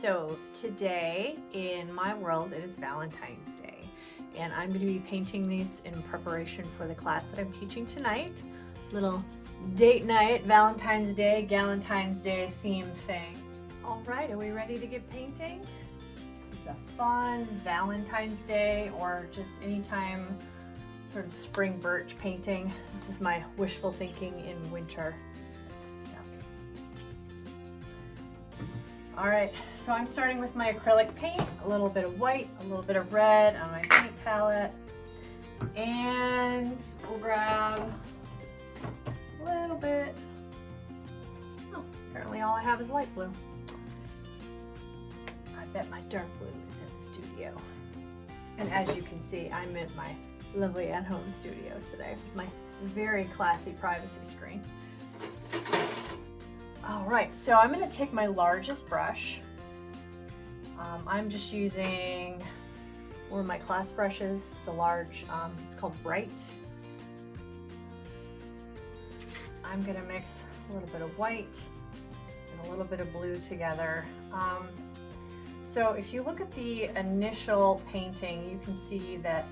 So today in my world, it is Valentine's Day, and I'm going to be painting these in preparation for the class that I'm teaching tonight. Little date night, Valentine's Day, Galentine's Day theme thing. All right, are we ready to get painting? This is a fun Valentine's Day or just anytime sort of spring birch painting. This is my wishful thinking in winter. All right, so I'm starting with my acrylic paint, a little bit of white, a little bit of red on my paint palette, and we'll grab a little bit. Oh, apparently all I have is light blue. I bet my dark blue is in the studio. And as you can see, I'm in my lovely at-home studio today with my very classy privacy screen. All right, so I'm going to take my largest brush. I'm just using one of my class brushes. It's a large, it's called Bright. I'm going to mix a little bit of white and a little bit of blue together. So if you look at the initial painting, you can see that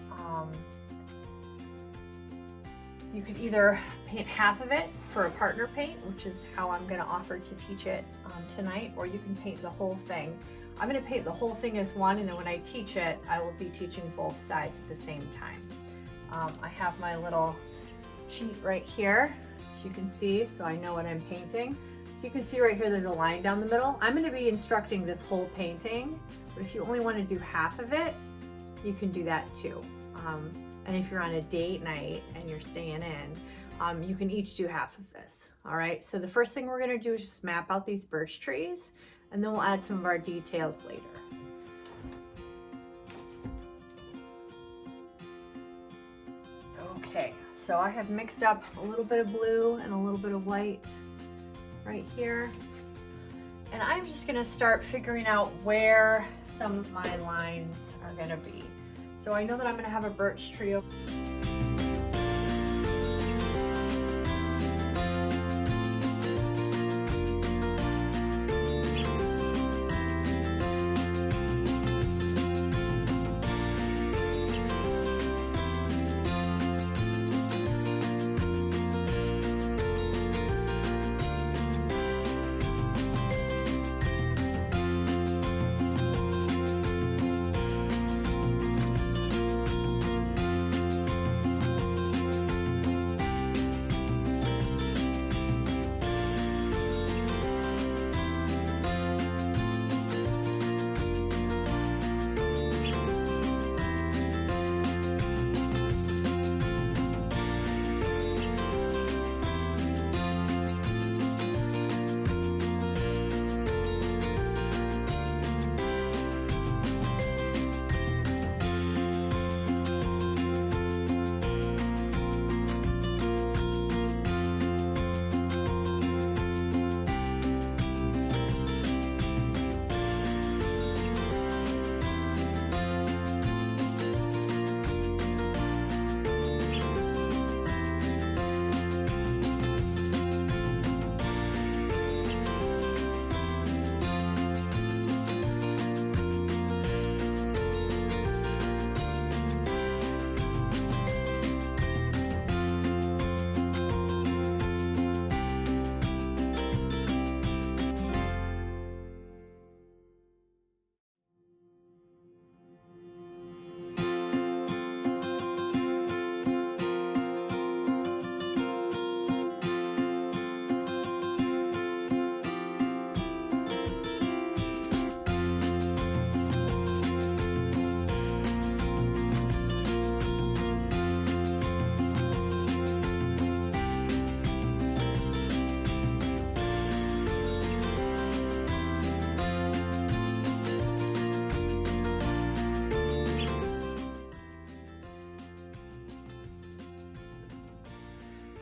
you could either paint half of it for a partner paint, which is how I'm going to offer to teach it tonight, or you can paint the whole thing. I'm going to paint the whole thing as one, and then when I teach it, I will be teaching both sides at the same time. I have my little sheet right here, as you can see, so I know what I'm painting. So you can see right here there's a line down the middle. I'm going to be instructing this whole painting, but if you only want to do half of it, you can do that too. And if you're on a date night and you're staying in, you can each do half of this. All right, so the first thing we're gonna do is just map out these birch trees, and then we'll add some of our details later. Okay, so I have mixed up a little bit of blue and a little bit of white right here. And I'm just gonna start figuring out where some of my lines are gonna be. So I know that I'm going to have a birch tree.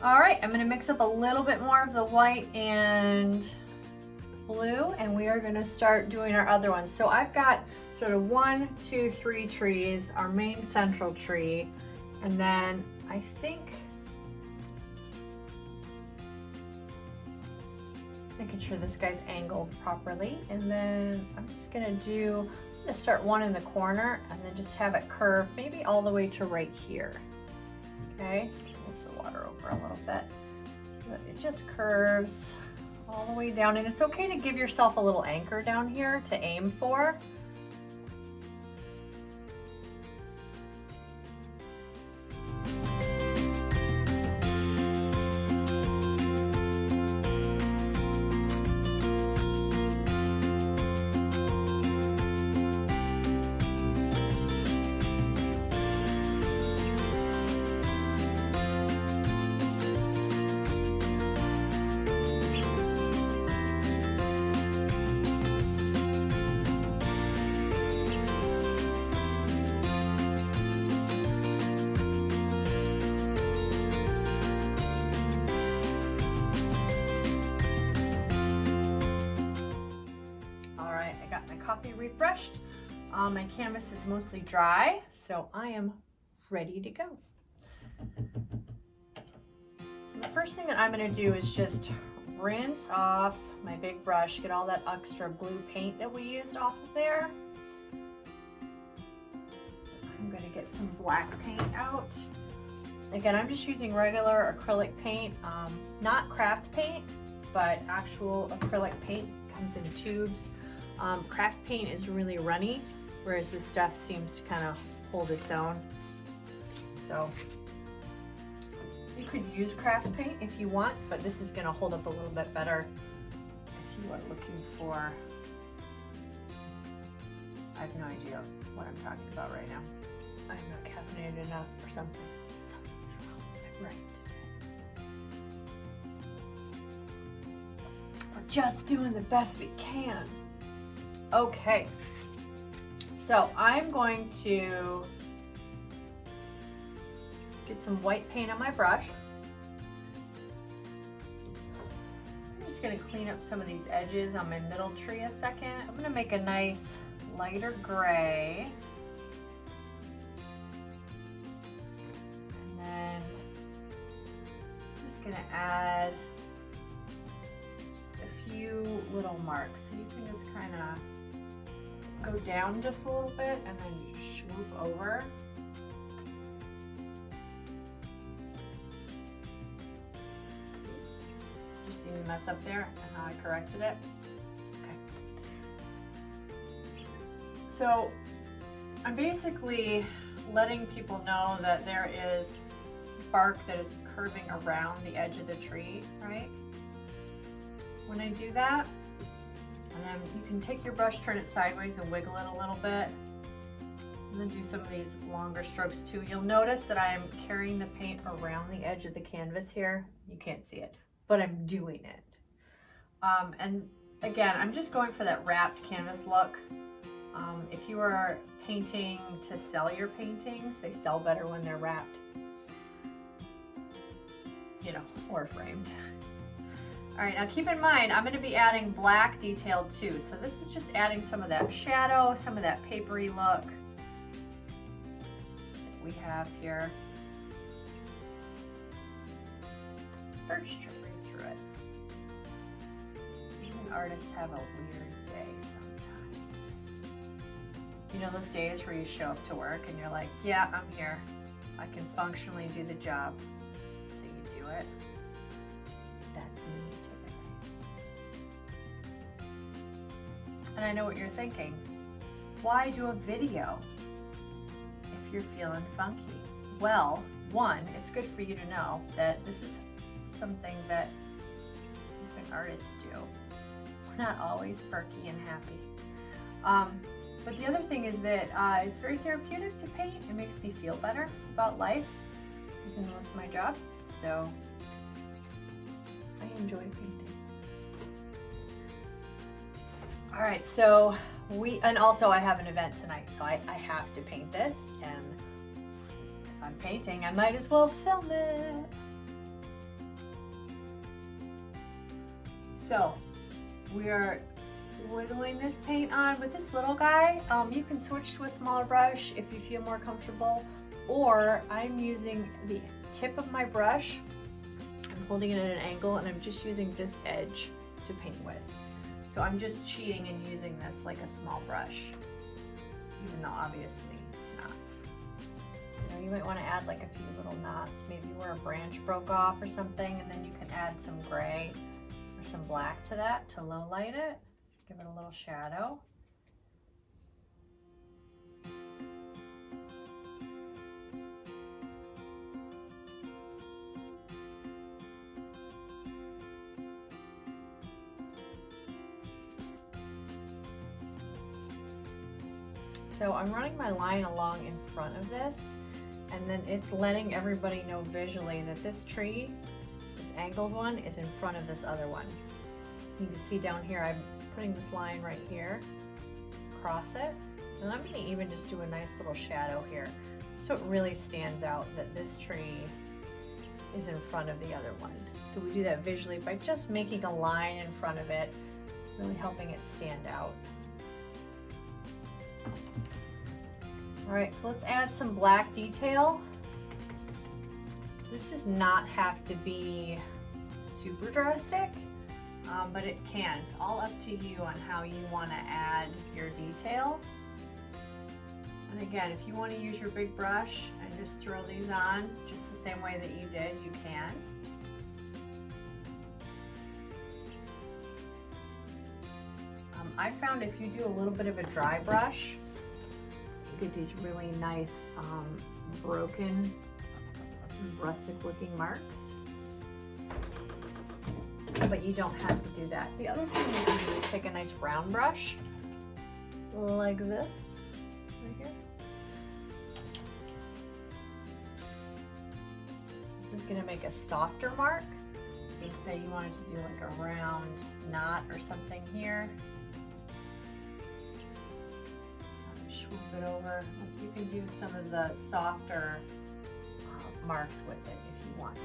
All right, I'm gonna mix up a little bit more of the white and blue, and we are gonna start doing our other ones. So I've got sort of 1, 2, 3 trees, our main central tree, and then I think making sure this guy's angled properly. And then I'm just gonna start one in the corner and then just have it curve maybe all the way to right here. Okay, move the water over a little bit. So that it just curves all the way down, and it's okay to give yourself a little anchor down here to aim for. Copy rebrushed. My canvas is mostly dry, so I am ready to go. So the first thing that I'm going to do is just rinse off my big brush, get all that extra blue paint that we used off of there. I'm going to get some black paint out. Again, I'm just using regular acrylic paint, not craft paint, but actual acrylic paint. Comes in tubes. Craft paint is really runny, whereas this stuff seems to kind of hold its own. So you could use craft paint if you want, but this is going to hold up a little bit better if you are looking for, I have no idea what I'm talking about right now. I'm not caffeinated enough or something. Something's wrong. I'm right today. We're just doing the best we can. Okay, so I'm going to get some white paint on my brush. I'm just going to clean up some of these edges on my middle tree a second. I'm going to make a nice lighter gray. And then I'm just going to add just a few little marks. So you can just kind of go down just a little bit and then swoop over. Did you see me mess up there and how I corrected it? Okay. So I'm basically letting people know that there is bark that is curving around the edge of the tree, right? When I do that, and then you can take your brush, turn it sideways and wiggle it a little bit. And then do some of these longer strokes too. You'll notice that I am carrying the paint around the edge of the canvas here. You can't see it, but I'm doing it. And again, I'm just going for that wrapped canvas look. If you are painting to sell your paintings, they sell better when they're wrapped, you know, or framed. All right, now keep in mind, I'm going to be adding black detail too. So this is just adding some of that shadow, some of that papery look that we have here. Birch Tree right through it. Even artists have a weird day sometimes. You know those days where you show up to work and you're like, yeah, I'm here. I can functionally do the job. So you do it. That's me today. And I know what you're thinking. Why do a video if you're feeling funky? Well, one, it's good for you to know that this is something that even artists do. We're not always perky and happy. But the other thing is that it's very therapeutic to paint. It makes me feel better about life, even though it's my job. So I enjoy painting. All right, so and also I have an event tonight, so I have to paint this, and if I'm painting, I might as well film it. So we are wiggling this paint on with this little guy. You can switch to a smaller brush if you feel more comfortable, or I'm using the tip of my brush. I'm holding it at an angle and I'm just using this edge to paint with. So I'm just cheating and using this like a small brush, even though obviously it's not. You might want to add like a few little knots, maybe where a branch broke off or something, and then you can add some gray or some black to that to low light it, give it a little shadow. So I'm running my line along in front of this, and then it's letting everybody know visually that this tree, this angled one, is in front of this other one. You can see down here, I'm putting this line right here, across it, and I'm gonna even just do a nice little shadow here, so it really stands out that this tree is in front of the other one. So we do that visually by just making a line in front of it, really helping it stand out. All right, so let's add some black detail. This does not have to be super drastic, but it can. It's all up to you on how you want to add your detail. And again, if you want to use your big brush and just throw these on just the same way that you did, you can. I found if you do a little bit of a dry brush, get these really nice broken rustic looking marks, but you don't have to do that. The other thing you can do is take a nice round brush like this right here. This is going to make a softer mark. So say you wanted to do like a round knot or something here. It over. You can do some of the softer marks with it if you want to.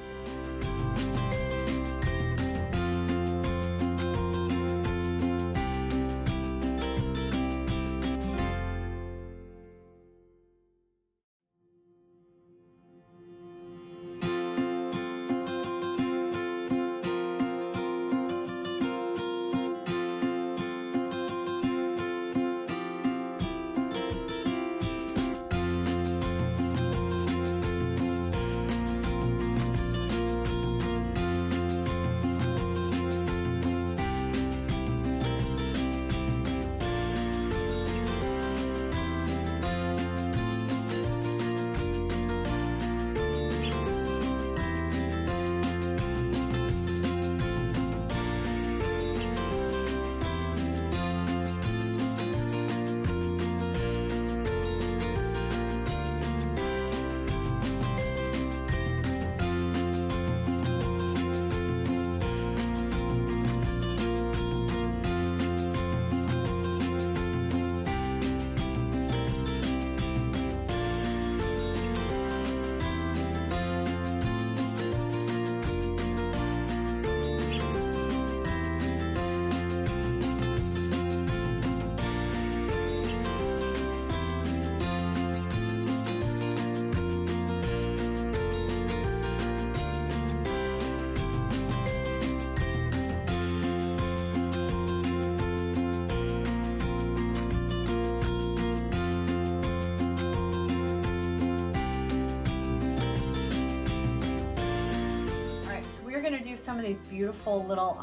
Going to do some of these beautiful little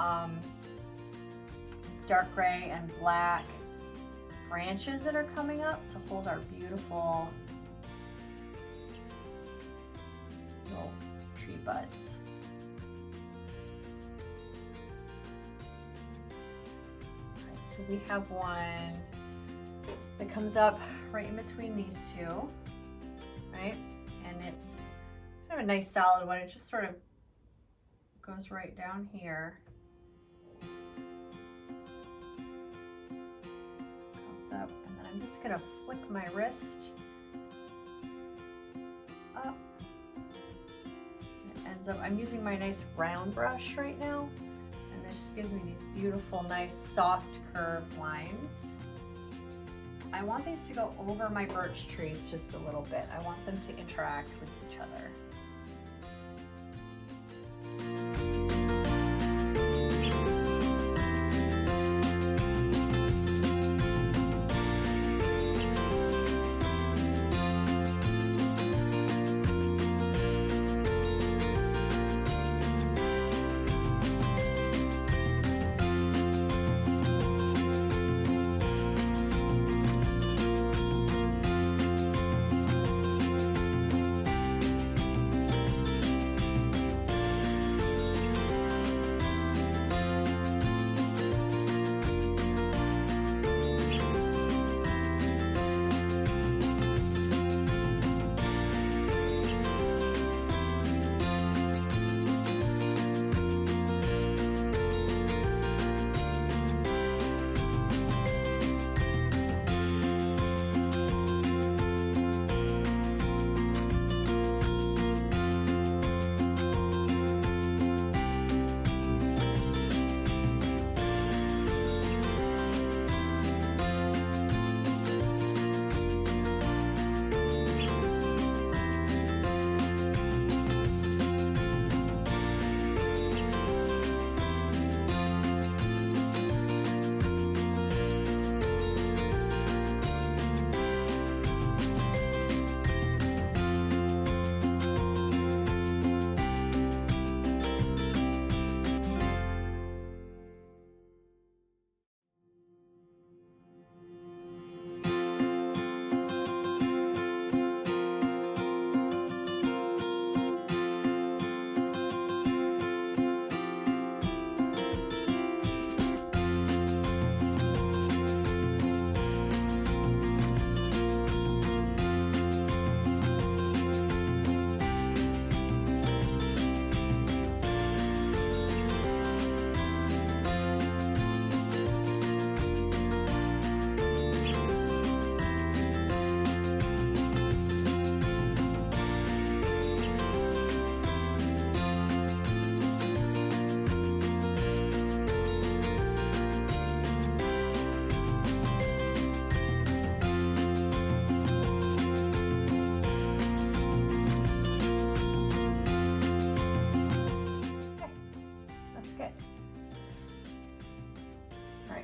dark gray and black branches that are coming up to hold our beautiful little tree buds. All right, so we have one that comes up right in between these two, right? And it's kind of a nice solid one. It just sort of goes right down here, comes up, and then I'm just gonna flick my wrist up. It ends up, I'm using my nice round brush right now, and this just gives me these beautiful, nice, soft curved lines. I want these to go over my birch trees just a little bit. I want them to interact with each other.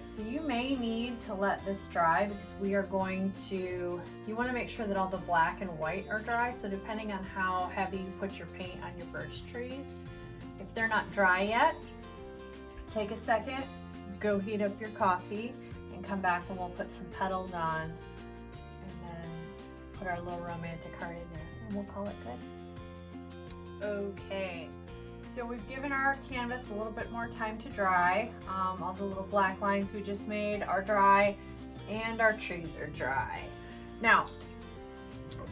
So you may need to let this dry because we are going to, you want to make sure that all the black and white are dry. So depending on how heavy you put your paint on your birch trees, if they're not dry yet, take a second, go heat up your coffee, and come back and we'll put some petals on, and then put our little romantic heart in there, and we'll call it good. Okay, so we've given our canvas a little bit more time to dry. All the little black lines we just made are dry, and our trees are dry. Now,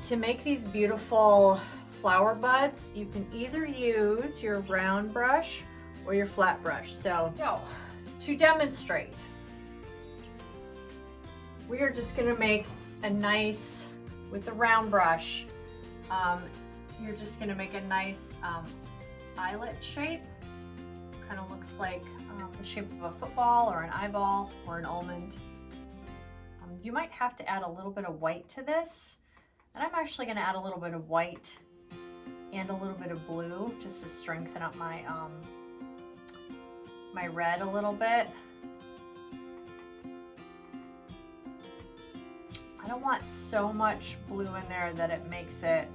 to make these beautiful flower buds, you can either use your round brush or your flat brush. So to demonstrate, we are just going to make a nice, with a round brush, you're just going to make a nice eyelet shape. So kind of looks like the shape of a football or an eyeball or an almond. You might have to add a little bit of white to this, and I'm actually going to add a little bit of white and a little bit of blue just to strengthen up my my red a little bit. I don't want so much blue in there that it makes it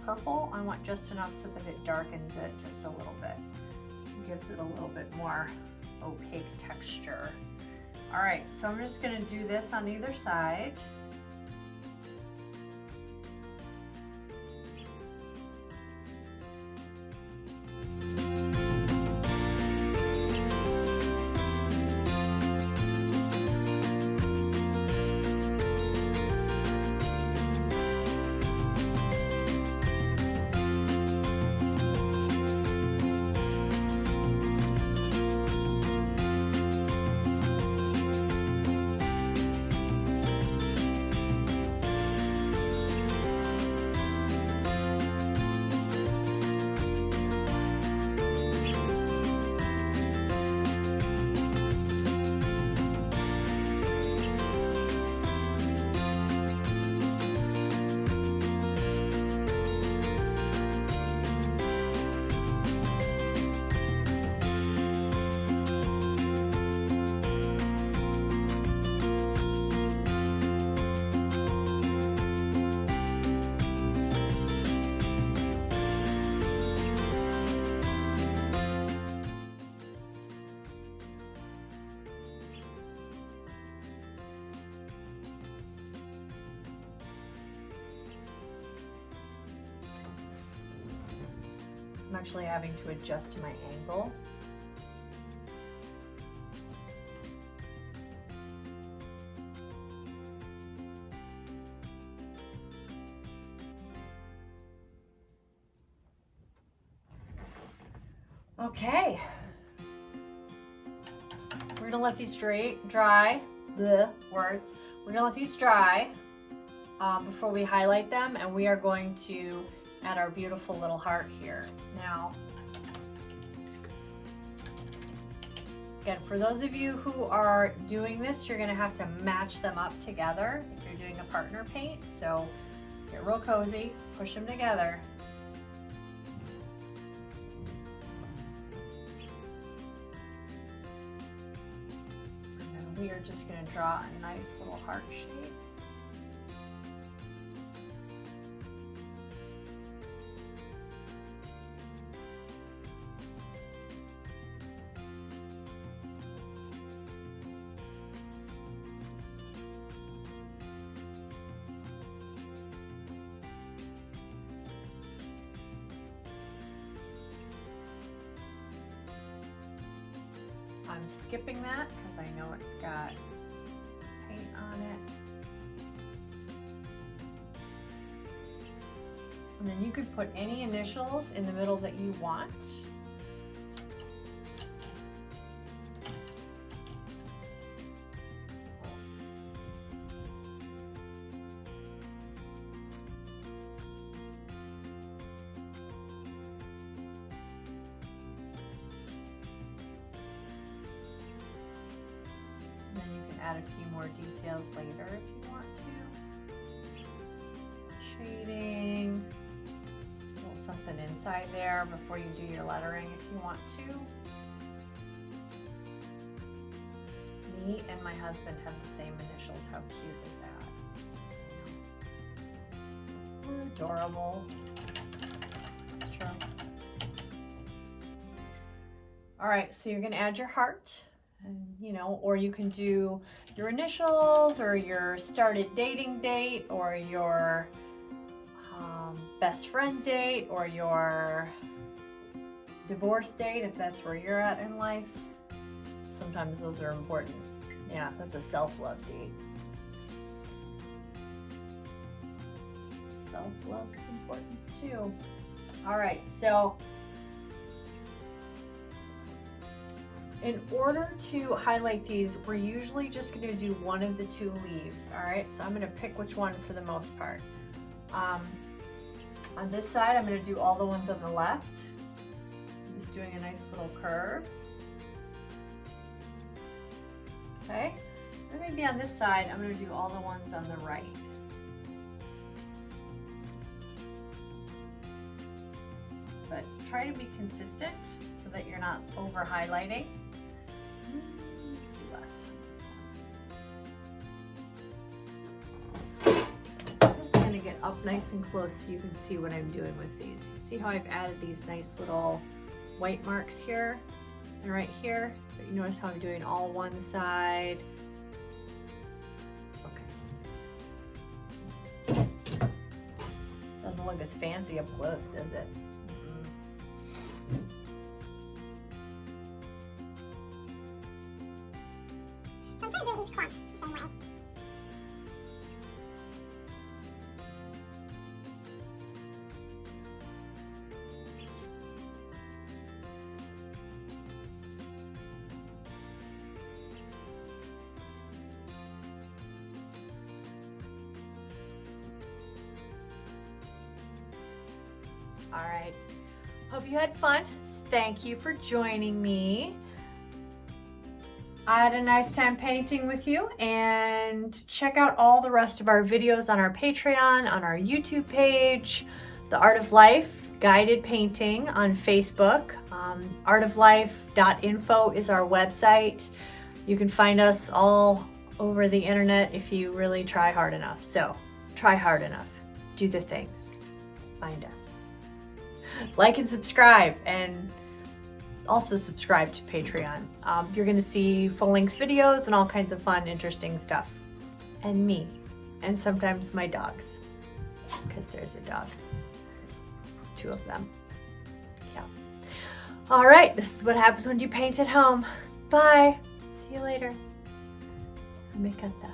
purple. I want just enough so that it darkens it just a little bit. It gives it a little bit more opaque texture. All right, so I'm just gonna do this on either side. I'm actually having to adjust my angle. Okay. We're gonna let these dry, the words. We're gonna let these dry before we highlight them, and we are going to add our beautiful little heart here. Now, again, for those of you who are doing this, you're gonna have to match them up together if you're doing a partner paint. So get real cozy, push them together. And then we are just gonna draw a nice little heart shape. I'm skipping that because I know it's got paint on it. And then you could put any initials in the middle that you want. Add a few more details later if you want to. Shading, a little something inside there before you do your lettering if you want to. Me and my husband have the same initials. How cute is that? We're adorable. It's true. All right, so you're gonna add your heart, and, you know, or you can do your initials or your started dating date or your best friend date or your divorce date if that's where you're at in life. Sometimes those are important. Yeah, that's a self-love date. Self-love is important too. All right, so in order to highlight these, we're usually just going to do one of the two leaves. All right, so I'm going to pick which one for the most part. On this side, I'm going to do all the ones on the left. I'm just doing a nice little curve. Okay, and maybe on this side, I'm going to do all the ones on the right. But try to be consistent so that you're not over highlighting. Let's do left on this one. I'm just going to get up nice and close so you can see what I'm doing with these. See how I've added these nice little white marks here and right here? But you notice how I'm doing all one side. Okay. Doesn't look as fancy up close, does it? So I'm trying to do each clump the same way. All right, hope you had fun. Thank you for joining me. I had a nice time painting with you, and check out all the rest of our videos on our Patreon, on our YouTube page, The Art of Life Guided Painting on Facebook. Theartoflife.info is our website. You can find us all over the internet if you really try hard enough. So try hard enough, do the things, find us. Like and subscribe, and also subscribe to Patreon. You're gonna see full-length videos and all kinds of fun, interesting stuff. And me, and sometimes my dogs, because there's a dog, 2 of them. Yeah. All right, this is what happens when you paint at home. Bye, see you later. Let me cut that.